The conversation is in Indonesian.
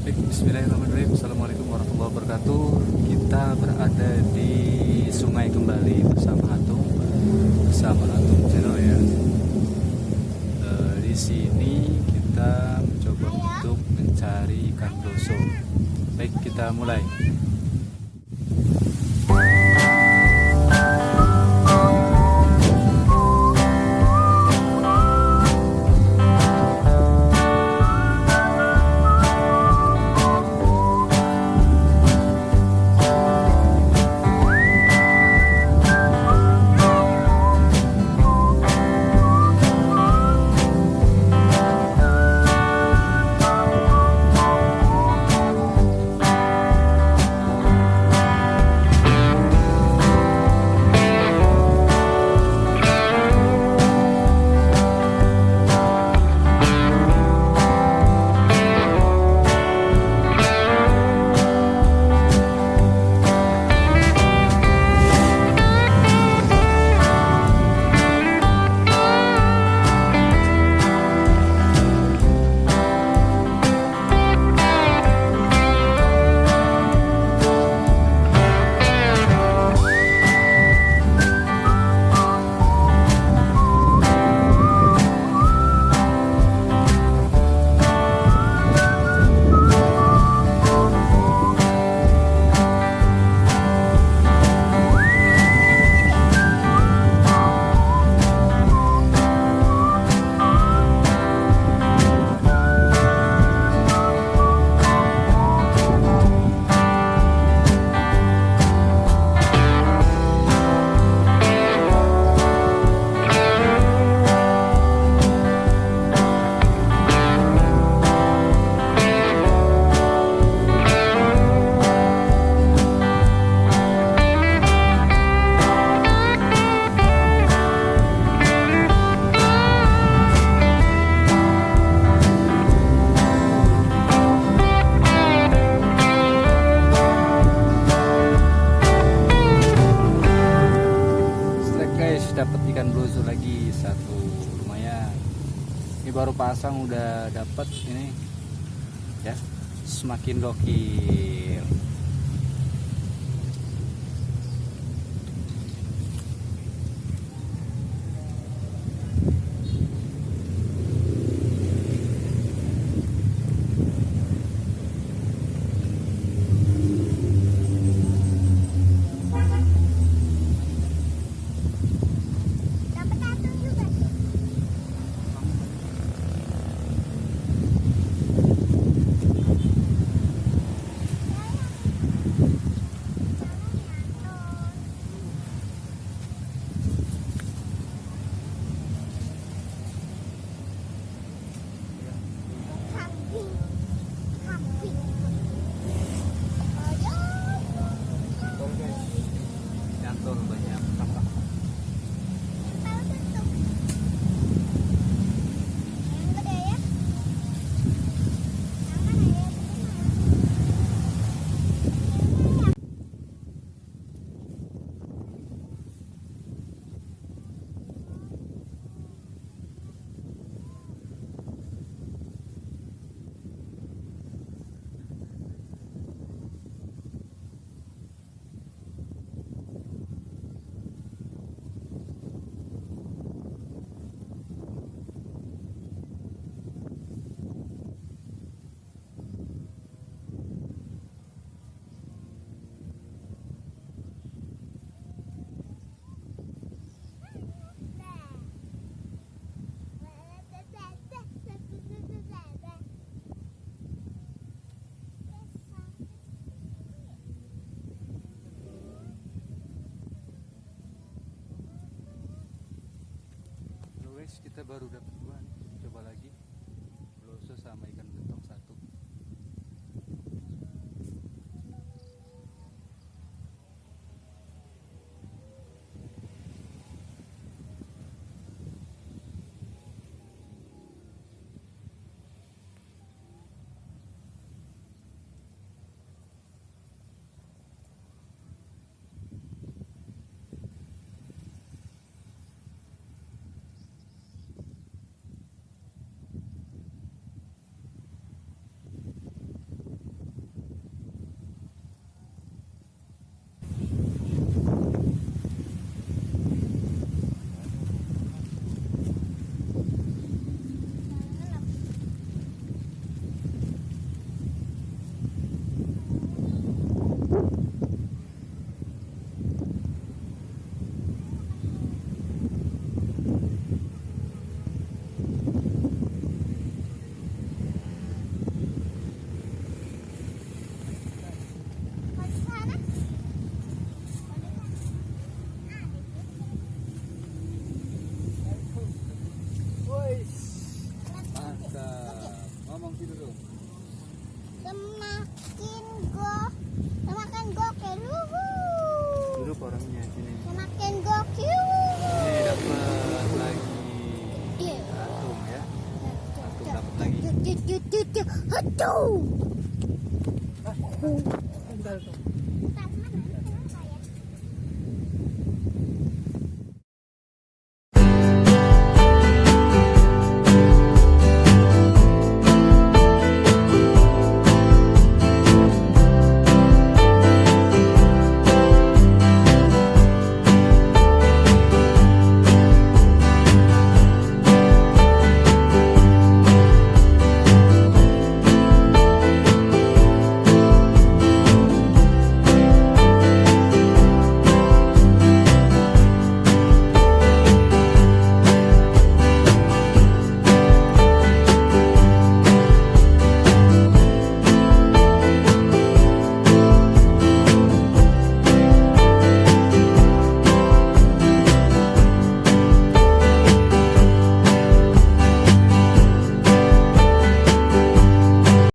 Baik, bismillahirrahmanirrahim. Assalamualaikum warahmatullahi wabarakatuh. Kita berada di sungai kembali bersama Atung channel ya. Di sini kita mencoba untuk mencari ikan doso. Baik, kita mulai. Dapat ikan blusu lagi satu, lumayan. Ini baru pasang udah dapat ini ya, semakin gokil. Banyak tambah. Kita baru dapat dua nih. Coba lagi blusu sama ikan betok satu. Semakin gokil. Duduk orangnya sini. Semakin gokil. Ini dapat lagi Iya. atung ya. Atung dapat lagi. Aduh. Tinggal tuh.